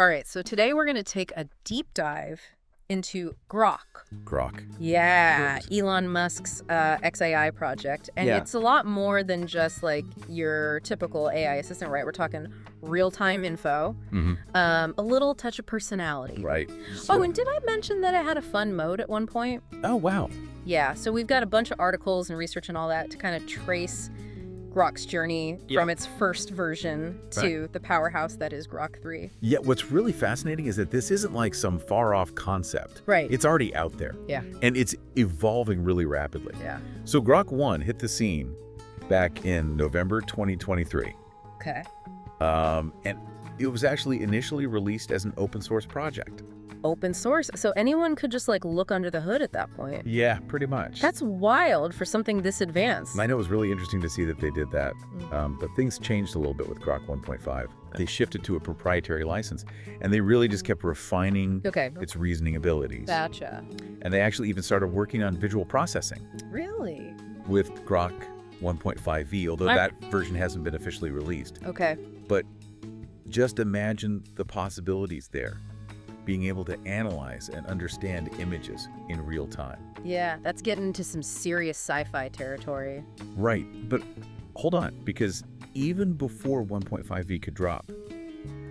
All right, so today we're going to take a deep dive into Grok. Grok. Yeah, Elon Musk's XAI project. And it's a lot more than just like your typical AI assistant, right? We're talking real-time info, a little touch of personality. Right. Oh, and did I mention that it had a fun mode at one point? Oh, wow. Yeah, so we've got a bunch of articles and research and all that to kind of trace Grok's journey from its first version to the powerhouse that is Grok 3. Yeah, what's really fascinating is that this isn't like some far-off concept. Right. It's already out there. Yeah. And it's evolving really rapidly. Yeah. So Grok 1 hit the scene back in November 2023. Okay. And it was actually initially released as an open source project. Open source? So anyone could just like look under the hood at that point? Yeah, pretty much. That's wild for something this advanced. And I know it was really interesting to see that they did that, but things changed a little bit with Grok 1.5. They shifted to a proprietary license, and they really just kept refining its reasoning abilities. Gotcha. And they actually even started working on visual processing. Really? With Grok 1.5V, although that version hasn't been officially released. Okay. But just imagine the possibilities there. Being able to analyze and understand images in real time. Yeah, that's getting into some serious sci-fi territory. Right, but hold on, because even before 1.5V could drop,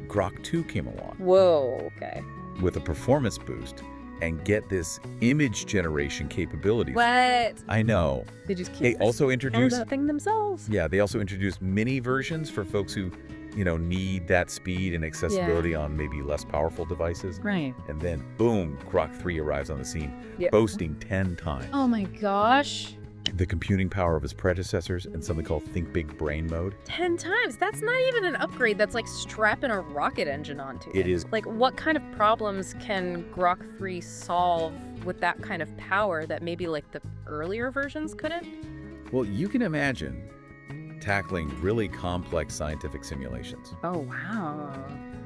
Grok 2 came along. Whoa, okay. With a performance boost and get this image generation capabilities. What? I know. They just keep They also introduced thing themselves. Yeah, they also introduced mini versions for folks who need that speed and accessibility on maybe less powerful devices. Right. And then, boom, Grok 3 arrives on the scene, boasting 10 times. Oh my gosh. The computing power of its predecessors and something called Think Big Brain mode. 10 times? That's not even an upgrade. That's like strapping a rocket engine onto it. It is. Like, what kind of problems can Grok 3 solve with that kind of power that maybe like the earlier versions couldn't? Well, you can imagine tackling really complex scientific simulations. Oh, wow.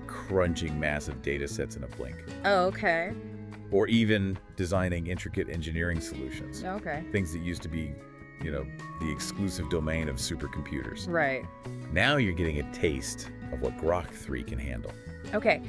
Crunching massive data sets in a blink. Oh, okay. Or even designing intricate engineering solutions. Okay. Things that used to be, the exclusive domain of supercomputers. Right. Now you're getting a taste of what Grok 3 can handle. Okay.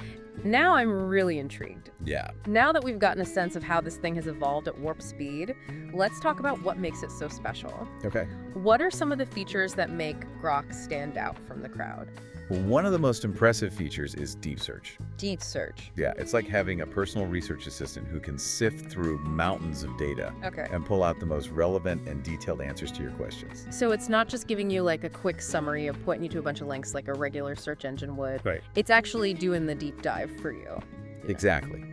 Now I'm really intrigued. Yeah. Now that we've gotten a sense of how this thing has evolved at warp speed, let's talk about what makes it so special. Okay. What are some of the features that make Grok stand out from the crowd? Well, one of the most impressive features is DeepSearch. DeepSearch. Yeah, it's like having a personal research assistant who can sift through mountains of data and pull out the most relevant and detailed answers to your questions. So it's not just giving you like a quick summary of pointing you to a bunch of links like a regular search engine would. Right. It's actually doing the deep dive for you. Exactly.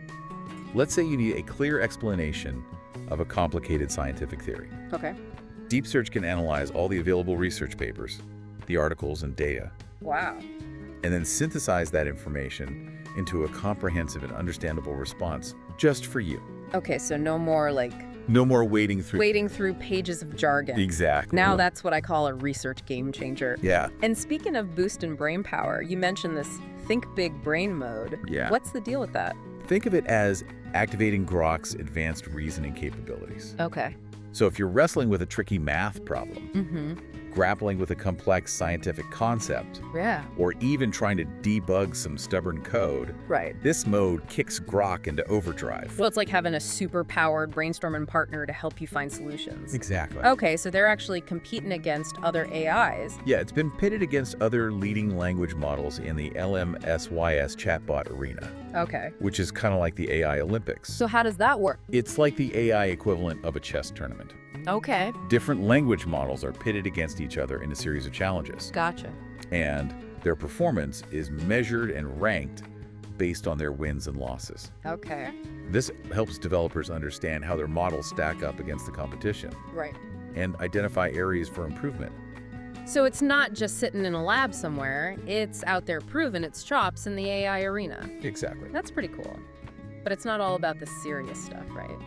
Let's say you need a clear explanation of a complicated scientific theory. Okay. DeepSearch can analyze all the available research papers, the articles and data. Wow. And then synthesize that information into a comprehensive and understandable response just for you. Okay, so no more wading through pages of jargon. Exactly. Now that's what I call a research game changer. Yeah. And speaking of boosting brain power, you mentioned this Think Big Brain mode. Yeah. What's the deal with that? Think of it as activating Grok's advanced reasoning capabilities. Okay. So if you're wrestling with a tricky math problem, grappling with a complex scientific concept, or even trying to debug some stubborn code, this mode kicks Grok into overdrive. Well, it's like having a super-powered brainstorming partner to help you find solutions. Exactly. Okay, so they're actually competing against other AIs. Yeah, it's been pitted against other leading language models in the LMSYS chatbot arena. Okay. Which is kind of like the AI Olympics. So how does that work? It's like the AI equivalent of a chess tournament. Okay. Different language models are pitted against each other in a series of challenges. Gotcha. And their performance is measured and ranked based on their wins and losses. Okay. This helps developers understand how their models stack up against the competition. Right. And identify areas for improvement. So it's not just sitting in a lab somewhere, it's out there proving its chops in the AI arena. Exactly. That's pretty cool. But it's not all about the serious stuff, right?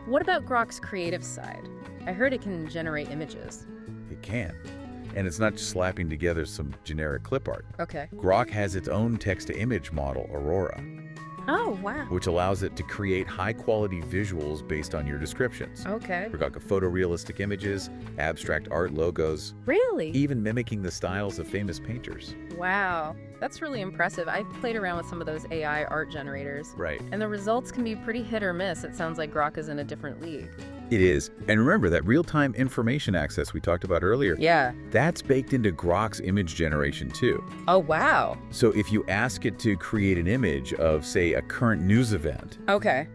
What about Grok's creative side? I heard it can generate images. It can. And it's not just slapping together some generic clip art. Okay. Grok has its own text-to-image model, Aurora. Oh, wow. Which allows it to create high-quality visuals based on your descriptions. Okay. We've got photorealistic images, abstract art logos. Really? Even mimicking the styles of famous painters. Wow. That's really impressive. I've played around with some of those AI art generators. Right. And the results can be pretty hit or miss. It sounds like Grok is in a different league. It is. And remember that real-time information access we talked about earlier? Yeah. That's baked into Grok's image generation too. Oh, wow. So if you ask it to create an image of, say, a current news event, okay,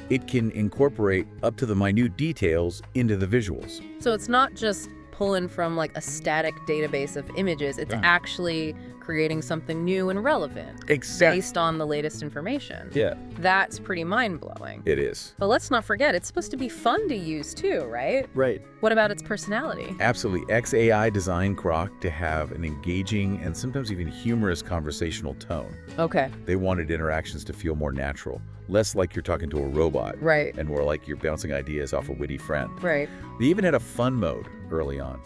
it can incorporate up to the minute details into the visuals. So it's not just pulling from like a static database of images. It's actually creating something new and relevant. Exactly. Based on the latest information. Yeah. That's pretty mind-blowing. It is. But let's not forget, it's supposed to be fun to use too, right? Right. What about its personality? Absolutely. XAI designed Grok to have an engaging and sometimes even humorous conversational tone. Okay. They wanted interactions to feel more natural, less like you're talking to a robot. Right. And more like you're bouncing ideas off a witty friend. Right. They even had a fun mode early on.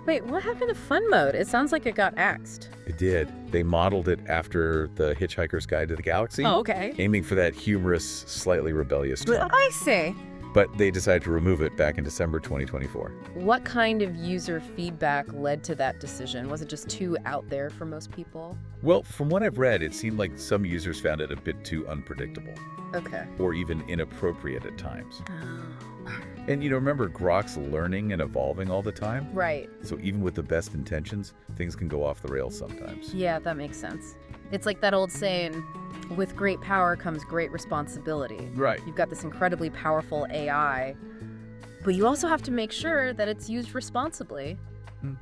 Wait, what happened to fun mode? It sounds like it got axed. It did. They modeled it after The Hitchhiker's Guide to the Galaxy. Oh, okay. Aiming for that humorous, slightly rebellious tone. I see. But they decided to remove it back in December 2024. What kind of user feedback led to that decision? Was it just too out there for most people? Well, from what I've read, it seemed like some users found it a bit too unpredictable. Okay. Or even inappropriate at times. Oh. And remember, Grok's learning and evolving all the time. Right. So even with the best intentions, things can go off the rails sometimes. Yeah, that makes sense. It's like that old saying, with great power comes great responsibility. Right. You've got this incredibly powerful AI, but you also have to make sure that it's used responsibly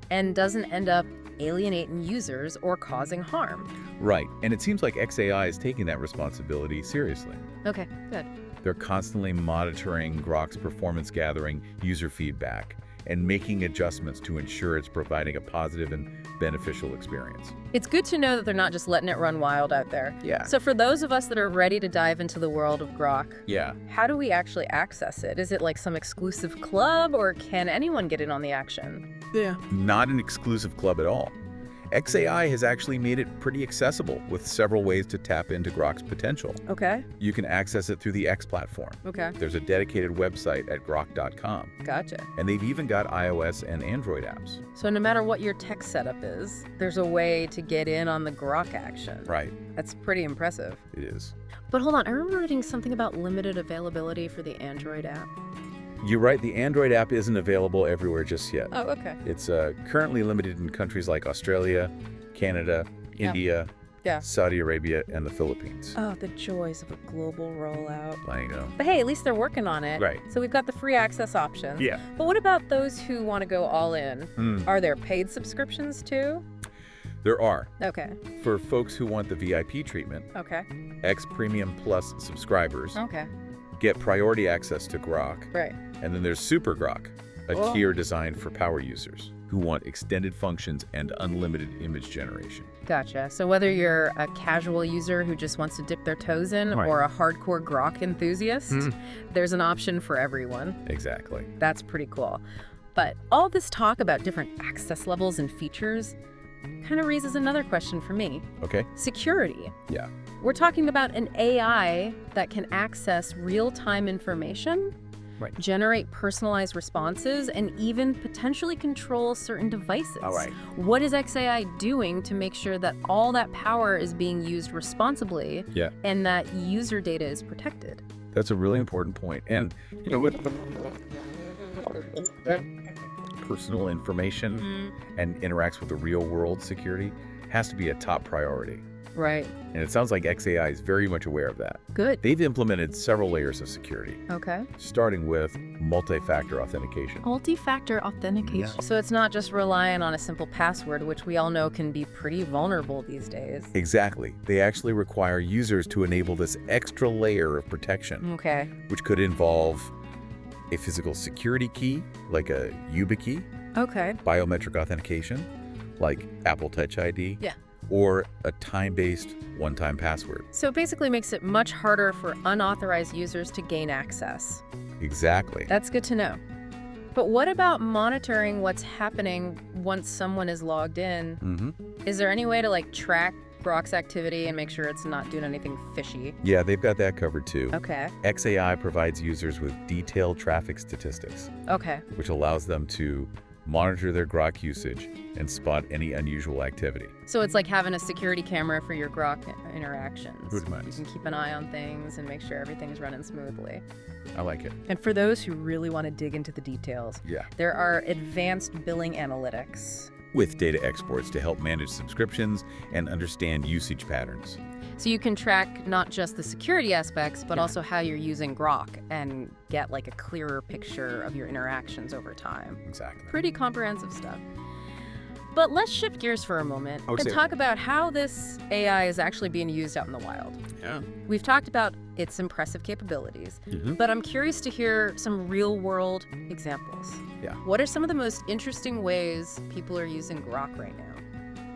and doesn't end up alienating users or causing harm. Right. And it seems like XAI is taking that responsibility seriously. Okay, good. They're constantly monitoring Grok's performance gathering user feedback and making adjustments to ensure it's providing a positive and beneficial experience. It's good to know that they're not just letting it run wild out there. Yeah. So for those of us that are ready to dive into the world of Grok, how do we actually access it? Is it like some exclusive club, or can anyone get in on the action? Yeah. Not an exclusive club at all. XAI has actually made it pretty accessible with several ways to tap into Grok's potential. Okay. You can access it through the X platform. Okay. There's a dedicated website at grok.com. Gotcha. And they've even got iOS and Android apps. So no matter what your tech setup is, there's a way to get in on the Grok action. Right. That's pretty impressive. It is. But hold on, I remember reading something about limited availability for the Android app. You're right, the Android app isn't available everywhere just yet. Oh, okay. It's currently limited in countries like Australia, Canada, India, Saudi Arabia, and the Philippines. Oh, the joys of a global rollout. I know. But hey, at least they're working on it. Right. So we've got the free access options. Yeah. But what about those who want to go all in? Are there paid subscriptions too? There are. Okay. For folks who want the VIP treatment, X Premium Plus subscribers get priority access to Grok. Right. And then there's Super Grok, a tier designed for power users who want extended functions and unlimited image generation. Gotcha. So whether you're a casual user who just wants to dip their toes in or a hardcore Grok enthusiast, there's an option for everyone. Exactly. That's pretty cool. But all this talk about different access levels and features kind of raises another question for me. Okay. Security. Yeah. We're talking about an AI that can access real-time information, generate personalized responses, and even potentially control certain devices. All right. What is XAI doing to make sure that all that power is being used responsibly and that user data is protected? That's a really important point. And, with personal information and interacts with the real world security has to be a top priority. Right. And it sounds like XAI is very much aware of that. Good. They've implemented several layers of security. Okay. Starting with multi-factor authentication. Multi-factor authentication. Yeah. So it's not just relying on a simple password, which we all know can be pretty vulnerable these days. Exactly. They actually require users to enable this extra layer of protection. Okay. Which could involve a physical security key, like a YubiKey. Okay. Biometric authentication, like Apple Touch ID. Yeah. Or a time-based one-time password. So it basically makes it much harder for unauthorized users to gain access. Exactly. That's good to know. But what about monitoring what's happening once someone is logged in? Is there any way to track Grok's activity and make sure it's not doing anything fishy? Yeah, they've got that covered too. Okay. XAI provides users with detailed traffic statistics. Okay. Which allows them to monitor their Grok usage, and spot any unusual activity. So it's like having a security camera for your Grok interactions. Pretty much. You can keep an eye on things and make sure everything's running smoothly. I like it. And for those who really want to dig into the details, there are advanced billing analytics with data exports to help manage subscriptions and understand usage patterns. So you can track not just the security aspects, but also how you're using Grok and get like a clearer picture of your interactions over time. Exactly. Pretty comprehensive stuff. But let's shift gears for a moment and talk about how this AI is actually being used out in the wild. Yeah. We've talked about its impressive capabilities, but I'm curious to hear some real-world examples. Yeah. What are some of the most interesting ways people are using Grok right now?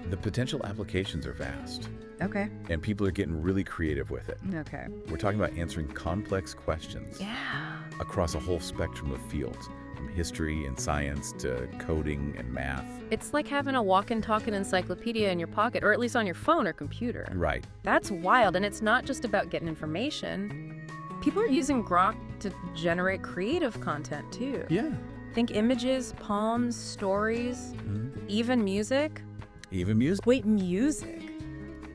The potential applications are vast. Okay. And people are getting really creative with it. Okay. We're talking about answering complex questions across a whole spectrum of fields, from history and science to coding and math. It's like having a walk-and talking encyclopedia in your pocket, or at least on your phone or computer. Right. That's wild, and it's not just about getting information. People are using Grok to generate creative content too. Yeah. Think images, poems, stories, even music. Even music? Wait, music?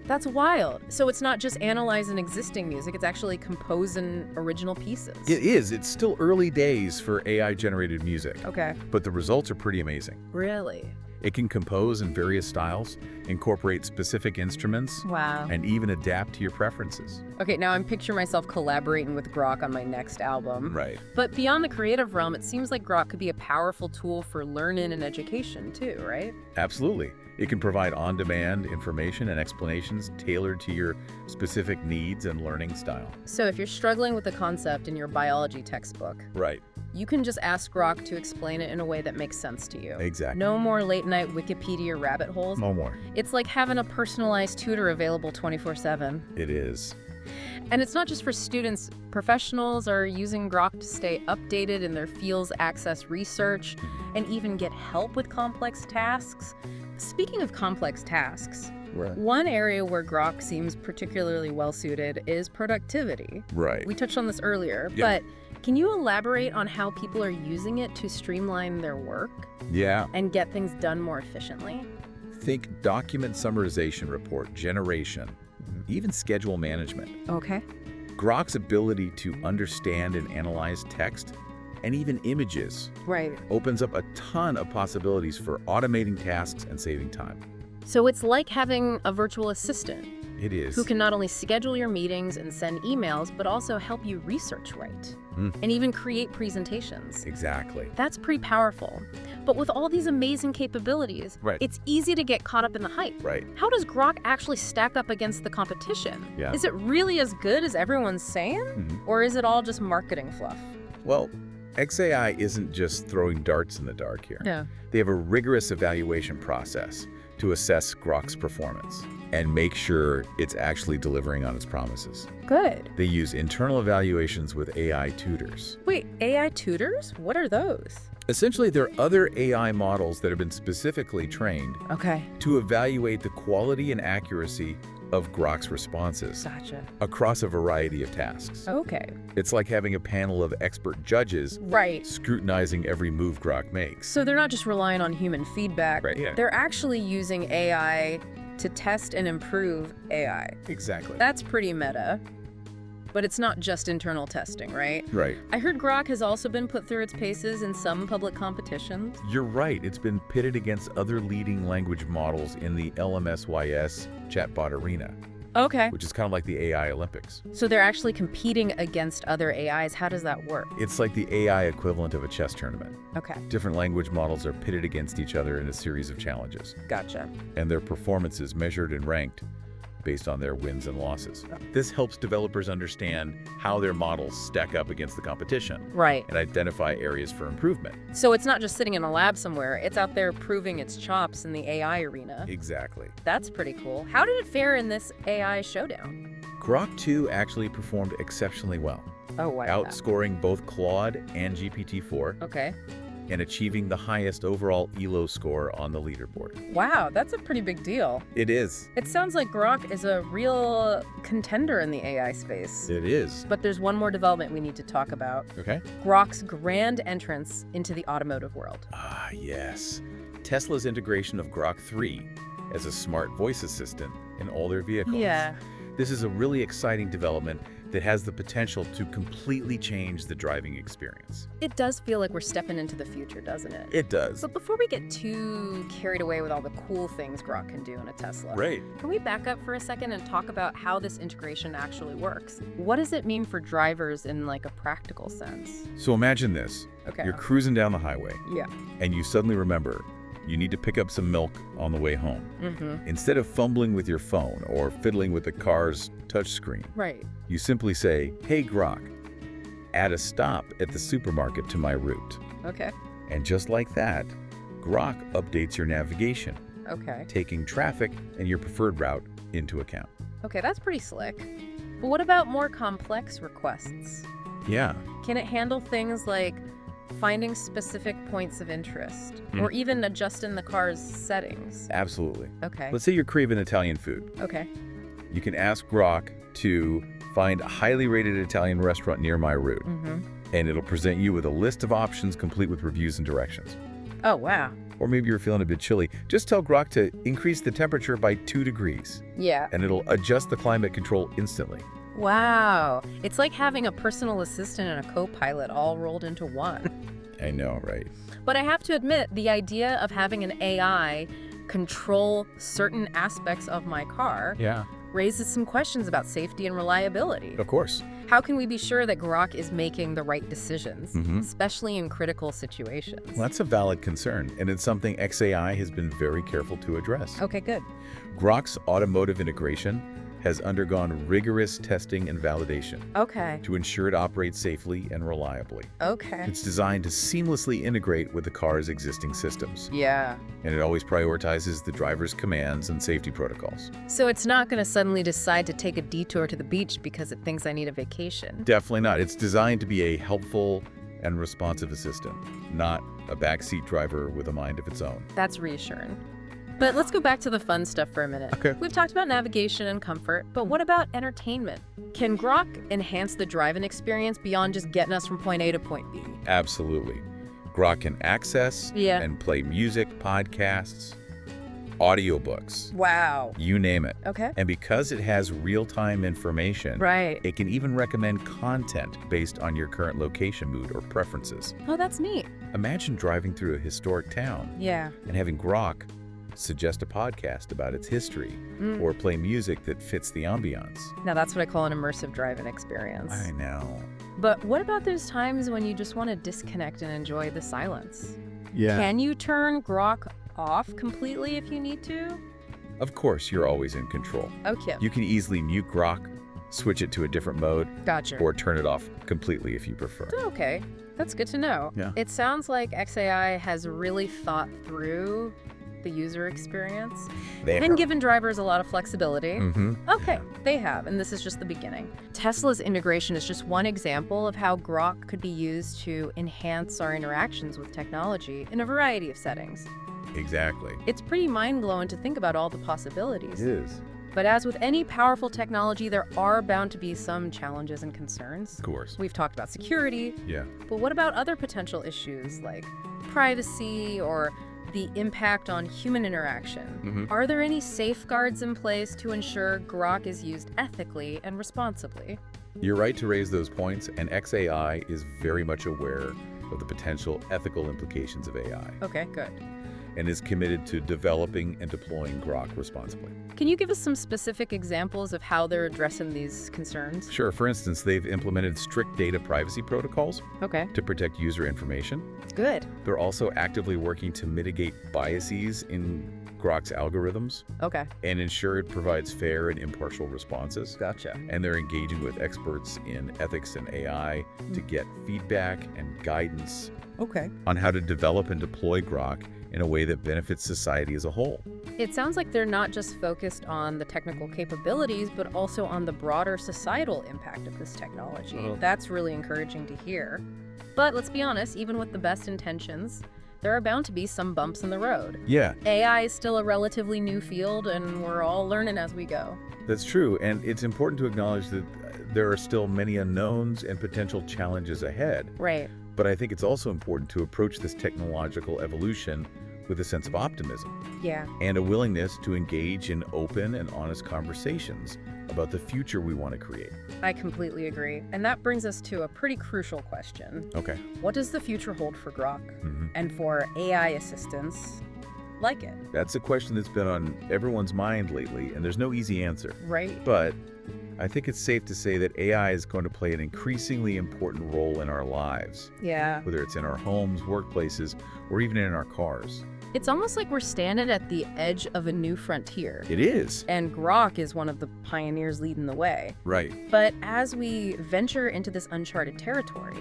That's wild. So it's not just analyzing existing music, it's actually composing original pieces. It is. It's still early days for AI-generated music. Okay. But the results are pretty amazing. Really? It can compose in various styles, incorporate specific instruments, and even adapt to your preferences. Okay, now I'm picturing myself collaborating with Grok on my next album. Right. But beyond the creative realm, it seems like Grok could be a powerful tool for learning and education too, right? Absolutely. It can provide on-demand information and explanations tailored to your specific needs and learning style. So if you're struggling with a concept in your biology textbook, you can just ask Grok to explain it in a way that makes sense to you. Exactly. No more late-night Wikipedia rabbit holes. No more. It's like having a personalized tutor available 24/7. It is. And it's not just for students. Professionals are using Grok to stay updated in their fields, access research, and even get help with complex tasks. Speaking of complex tasks, one area where Grok seems particularly well-suited is productivity. Right. We touched on this earlier, but can you elaborate on how people are using it to streamline their work? Yeah. And get things done more efficiently? Think document summarization, report generation, even schedule management. Okay. Grok's ability to understand and analyze text and even images opens up a ton of possibilities for automating tasks and saving time. So it's like having a virtual assistant. It is. Who can not only schedule your meetings and send emails, but also help you research and even create presentations. Exactly. That's pretty powerful. But with all these amazing capabilities, it's easy to get caught up in the hype. Right. How does Grok actually stack up against the competition? Yeah. Is it really as good as everyone's saying? Or is it all just marketing fluff? Well, XAI isn't just throwing darts in the dark here. Yeah. They have a rigorous evaluation process to assess Grok's performance and make sure it's actually delivering on its promises. Good. They use internal evaluations with AI tutors. Wait, AI tutors? What are those? Essentially, they're other AI models that have been specifically trained to evaluate the quality and accuracy of Grok's responses across a variety of tasks. Okay. It's like having a panel of expert judges scrutinizing every move Grok makes. So they're not just relying on human feedback. They're actually using AI to test and improve AI. Exactly. That's pretty meta. But it's not just internal testing, right? Right. I heard Grok has also been put through its paces in some public competitions. You're right. It's been pitted against other leading language models in the LMSYS chatbot arena. Okay. Which is kind of like the AI Olympics. So they're actually competing against other AIs. How does that work? It's like the AI equivalent of a chess tournament. Okay. Different language models are pitted against each other in a series of challenges. Gotcha. And their performance is measured and ranked based on their wins and losses. This helps developers understand how their models stack up against the competition. And identify areas for improvement. So it's not just sitting in a lab somewhere, it's out there proving its chops in the AI arena. Exactly. That's pretty cool. How did it fare in this AI showdown? Grok 2 actually performed exceptionally well. Oh, wow. Outscoring both Claude and GPT-4. Okay. and achieving the highest overall ELO score on the leaderboard. Wow, that's a pretty big deal. It is. It sounds like Grok is a real contender in the AI space. It is. But there's one more development we need to talk about. Okay. Grok's grand entrance into the automotive world. Ah, yes. Tesla's integration of Grok 3 as a smart voice assistant in all their vehicles. Yeah. This is a really exciting development that has the potential to completely change the driving experience. It does feel like we're stepping into the future, doesn't it? It does. But before we get too carried away with all the cool things Grok can do in a Tesla, Right. Can we back up for a second and talk about how this integration actually works? What does it mean for drivers in like a practical sense? So imagine this. Okay. You're cruising down the highway. Yeah. And you suddenly remember you need to pick up some milk on the way home. Mm-hmm. Instead of fumbling with your phone or fiddling with the car's touchscreen, Right. you simply say, "Hey Grok, add a stop at the supermarket to my route." Okay. And just like that, Grok updates your navigation, Okay. taking traffic and your preferred route into account. Okay, that's pretty slick. But what about more complex requests? Yeah. Can it handle things like finding specific points of interest or even adjusting the car's settings? Absolutely. Okay. Let's say you're craving Italian food. Okay. You can ask Grok to find a highly rated Italian restaurant near my route, and it'll present you with a list of options complete with reviews and directions. Oh, wow. Or maybe you're feeling a bit chilly. Just tell Grok to increase the temperature by 2 degrees, Yeah. and it'll adjust the climate control instantly. Wow. It's like having a personal assistant and a co-pilot all rolled into one. I know, right? But I have to admit, the idea of having an AI control certain aspects of my car Yeah. raises some questions about safety and reliability. Of course. How can we be sure that Grok is making the right decisions, especially in critical situations? Well, that's a valid concern, and it's something XAI has been very careful to address. Okay, good. Grok's automotive integration has undergone rigorous testing and validation Okay. to ensure it operates safely and reliably. Okay. It's designed to seamlessly integrate with the car's existing systems, Yeah. and it always prioritizes the driver's commands and safety protocols. So it's not going to suddenly decide to take a detour to the beach because it thinks I need a vacation. Definitely not. It's designed to be a helpful and responsive assistant, not a backseat driver with a mind of its own. That's reassuring. But let's go back to the fun stuff for a minute. Okay. We've talked about navigation and comfort, but what about entertainment? Can Grok enhance the driving experience beyond just getting us from point A to point B? Absolutely. Grok can access and play music, podcasts, audiobooks. Wow. You name it. Okay. And because it has real-time information, Right. it can even recommend content based on your current location, mood, or preferences. Oh, that's neat. Imagine driving through a historic town Yeah. and having Grok suggest a podcast about its history or play music that fits the ambiance. Now that's what I call an immersive driving experience. I know. But what about those times when you just want to disconnect and enjoy the silence? Yeah. Can you turn Grok off completely if you need to? Of course, you're always in control. Okay. You can easily mute Grok, switch it to a different mode, Gotcha. or turn it off completely if you prefer. Okay. That's good to know. Yeah. It sounds like XAI has really thought through the user experience and given drivers a lot of flexibility. Okay, they have, and this is just the beginning. Tesla's integration is just one example of how Grok could be used to enhance our interactions with technology in a variety of settings. Exactly. It's pretty mind-blowing to think about all the possibilities. It is. But as with any powerful technology, there are bound to be some challenges and concerns. Of course. We've talked about security, Yeah. but what about other potential issues like privacy or the impact on human interaction? Are there any safeguards in place to ensure Grok is used ethically and responsibly? You're right to raise those points, and XAI is very much aware of the potential ethical implications of AI Okay, good. and is committed to developing and deploying Grok responsibly. Can you give us some specific examples of how they're addressing these concerns? Sure. For instance, they've implemented strict data privacy protocols Okay, to protect user information. good. They're also actively working to mitigate biases in Grok's algorithms Okay, and ensure it provides fair and impartial responses. gotcha. And they're engaging with experts in ethics and AI to get feedback and guidance Okay. on how to develop and deploy Grok in a way that benefits society as a whole. It sounds like they're not just focused on the technical capabilities, but also on the broader societal impact of this technology. That's really encouraging to hear. But let's be honest, even with the best intentions, there are bound to be some bumps in the road. Yeah. AI is still a relatively new field, and we're all learning as we go. That's true, and it's important to acknowledge that there are still many unknowns and potential challenges ahead. Right. But I think it's also important to approach this technological evolution with a sense of optimism. Yeah. And a willingness to engage in open and honest conversations about the future we want to create. I completely agree. And that brings us to a pretty crucial question. Okay. What does the future hold for Grok and for AI assistants like it? That's a question that's been on everyone's mind lately, and there's no easy answer. Right. But I think it's safe to say that AI is going to play an increasingly important role in our lives. Yeah. Whether it's in our homes, workplaces, or even in our cars. It's almost like we're standing at the edge of a new frontier. It is. And Grok is one of the pioneers leading the way. Right. But as we venture into this uncharted territory,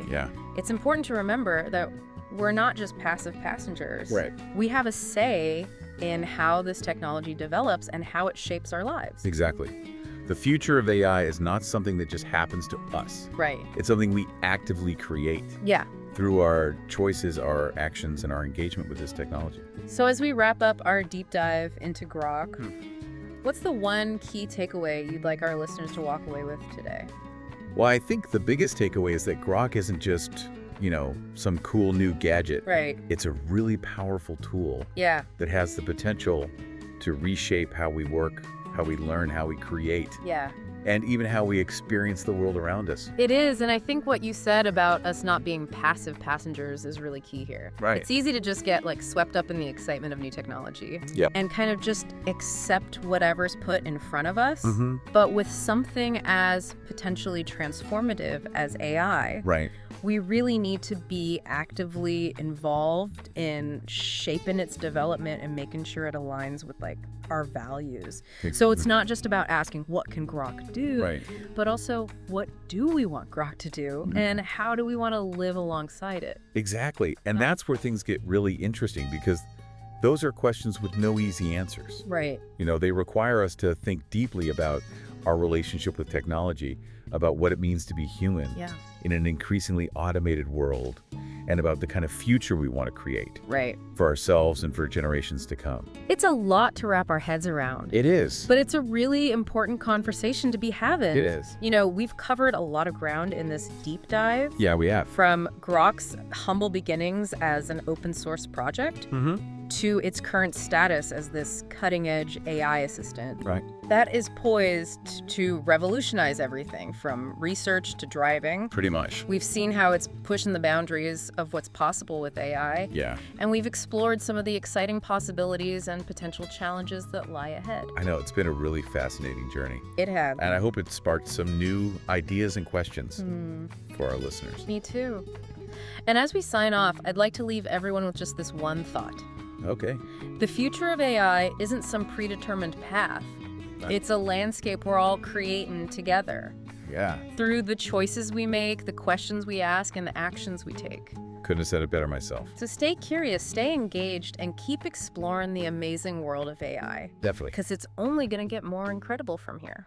it's important to remember that we're not just passive passengers. Right. We have a say in how this technology develops and how it shapes our lives. Exactly. The future of AI is not something that just happens to us. Right. It's something we actively create. Yeah. Through our choices, our actions, and our engagement with this technology. So as we wrap up our deep dive into Grok, what's the one key takeaway you'd like our listeners to walk away with today? Well, I think the biggest takeaway is that Grok isn't just, some cool new gadget. Right. It's a really powerful tool. Yeah. That has the potential to reshape how we work, how we learn, how we create. Yeah. And even how we experience the world around us. It is, and I think what you said about us not being passive passengers is really key here. Right. It's easy to just get swept up in the excitement of new technology. Yep. And kind of just accept whatever's put in front of us. But with something as potentially transformative as AI, right, we really need to be actively involved in shaping its development and making sure it aligns with our values. So it's not just about asking what can Grok do, but also what do we want Grok to do and how do we want to live alongside it? Exactly. And that's where things get really interesting because those are questions with no easy answers. Right. They require us to think deeply about our relationship with technology, about what it means to be human in an increasingly automated world, and about the kind of future we want to create for ourselves and for generations to come. It's a lot to wrap our heads around. It is. But it's a really important conversation to be having. It is. We've covered a lot of ground in this deep dive. Yeah, we have. From Grok's humble beginnings as an open source project to its current status as this cutting-edge AI assistant. Right. That is poised to revolutionize everything from research to driving. Pretty much. We've seen how it's pushing the boundaries of what's possible with AI. Yeah. And we've explored some of the exciting possibilities and potential challenges that lie ahead. I know, it's been a really fascinating journey. It has. And I hope it sparked some new ideas and questions for our listeners. Me too. And as we sign off, I'd like to leave everyone with just this one thought. Okay. The future of AI isn't some predetermined path. It's a landscape we're all creating together. Yeah. Through the choices we make, the questions we ask, and the actions we take. Couldn't have said it better myself. So stay curious, stay engaged, and keep exploring the amazing world of AI. Definitely. Because it's only going to get more incredible from here.